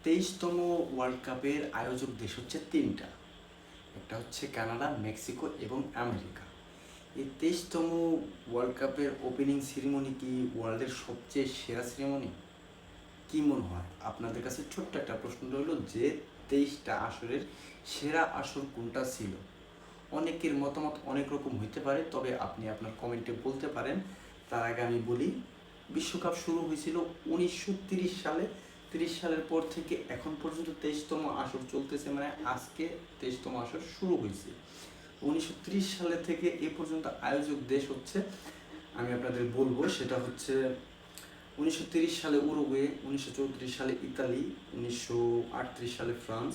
23তম world কাপের আয়োজক দেশ হচ্ছে তিনটা। একটা হচ্ছে কানাডা, মেক্সিকো এবং আমেরিকা। এই 23তম ওয়ার্ল্ড কাপের ওপেনিং সেরিমনি কি ওয়ার্ল্ডের সবচেয়ে সেরা সেরিমনি? কি মনে হয় আপনাদের কাছে? ছোট্ট একটা প্রশ্ন রইল যে 23টা আসরের সেরা আসর কোনটা ছিল? অনেকের মতামত অনেক রকম হইতে পারে, তবে আপনি আপনার কমেন্টে বলতে পারেন। তার আগে আমি বলি, বিশ্বকাপ শুরু হয়েছিল 1930 সালে। 30 সালের পর থেকে এখন পর্যন্ত 23তম আসর চলতেছে, মানে আজকে 23তম আসর শুরু হয়েছে। 1930 সালে থেকে এ পর্যন্ত আয়োজক দেশ হচ্ছে, আমি আপনাদের বলবো, সেটা হচ্ছে 1930 সালে উরুগুয়ে, 1934 সালে ইতালি, 1938 সালে ফ্রান্স,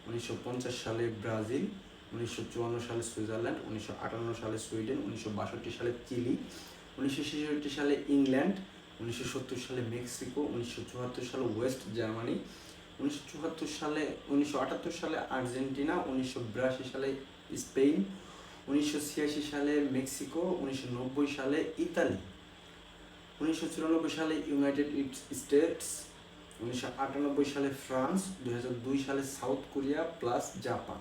1950 সালে ব্রাজিল, 1954 সালে সুইজারল্যান্ড, 1958 সালে সুইডেন, 1962 সালে চিলি, 1966 সালে ইংল্যান্ড, 1970 সালে মেক্সিকো, 1974 সালে ওয়েস্ট জার্মানি, 1978 সালে আর্জেন্টিনা, 1982 সালে স্পেন, 1986 সালে মেক্সিকো, 1990 সালে ইতালি, 1994 সালে ইউনাইটেড স্টেটস, 1998 সালে ফ্রান্স, 2002 সালে সাউথ কোরিয়া প্লাস জাপান,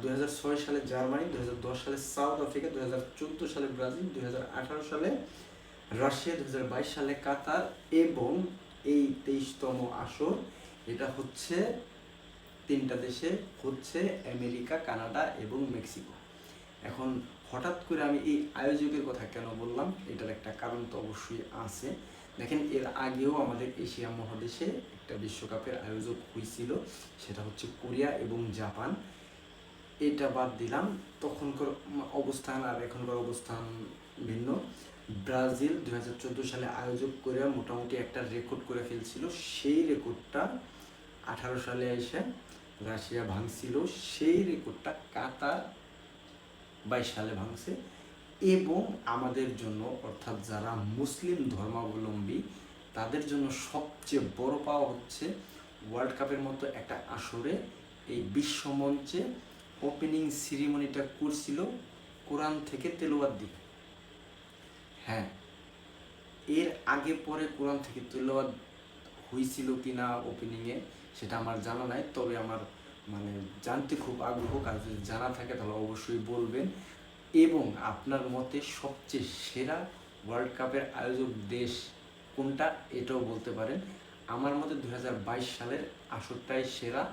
2006 সালে জার্মানি, 2010 সালে সাউথ আফ্রিকা, 2014 সালে ব্রাজিল, 2018 সালে রাশিয়া, 2022 সালে কাতার। এবং এই 23তম আসর, এটা হচ্ছে তিনটা দেশে, হচ্ছে আমেরিকা, কানাডা এবং মেক্সিকো। এখন হঠাৎ করে আমি এই আয়োজকের কথা কেন বললাম, এটার একটা কারণ তো অবশ্যই আছে। দেখেন, এর আগেও আমাদের এশিয়া মহাদেশে একটা বিশ্বকাপের আয়োজক হয়েছিল, সেটা হচ্ছে কোরিয়া এবং জাপান। এটা বাদ দিলাম, তখনকার অবস্থান আর এখনকার অবস্থান ভিন্ন। ব্রাজিল 2014 সালে আয়োজক করে মোটামুটি একটা রেকর্ড করে ফেলছিল, সেই রেকর্ডটা 18 সালে এসে রাশিয়া ভাঙছিল, সেই রেকর্ডটা কাতার 22 সালে ভাঙছে। এবং আমাদের জন্য, অর্থাৎ যারা মুসলিম ধর্মাবলম্বী, তাদের জন্য সবচেয়ে বড় পাওয়া হচ্ছে ওয়ার্ল্ড কাপের মতো একটা আসরে এই বিশ্বমঞ্চে ওপেনিং সেরিমনিটা করছিল কোরআন থেকে তেলাওয়াত দিয়ে। হ্যাঁ, এর আগে পরে কোরআন থেকে তেলাওয়াত হয়েছিল কিনা ওপেনিংয়ে সেটা আমার জানা নাই, তবে আমার জানতে খুব আগ্রহ। আর যদি জানা থাকে তাহলে অবশ্যই বলবেন। এবং আপনার মতে সবচেয়ে সেরা ওয়ার্ল্ড কাপের আয়োজক দেশ কোনটা, এটাও বলতে পারেন। আমার মতে 2022 সালের আসরটাই সেরা।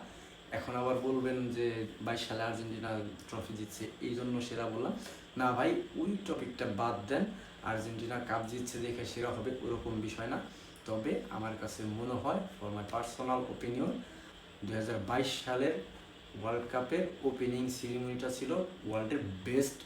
এখন আবার বলবেন যে 22 সালে আর্জেন্টিনা ট্রফি জিতছে এই জন্য সেরা বললাম। না ভাই, ওই টপিকটা বাদ দেন। আর্জেন্টিনা কাপ জিতছে দেখে সেরা হবে ওরকম বিষয় না। তবে আমার কাছে মনে হয়, ফর মাই পার্সোনাল ওপিনিয়ন, 2022 সালের ওয়ার্ল্ড কাপের ওপেনিং সেরিমনিটা ছিল ওয়ার্ল্ডের বেস্ট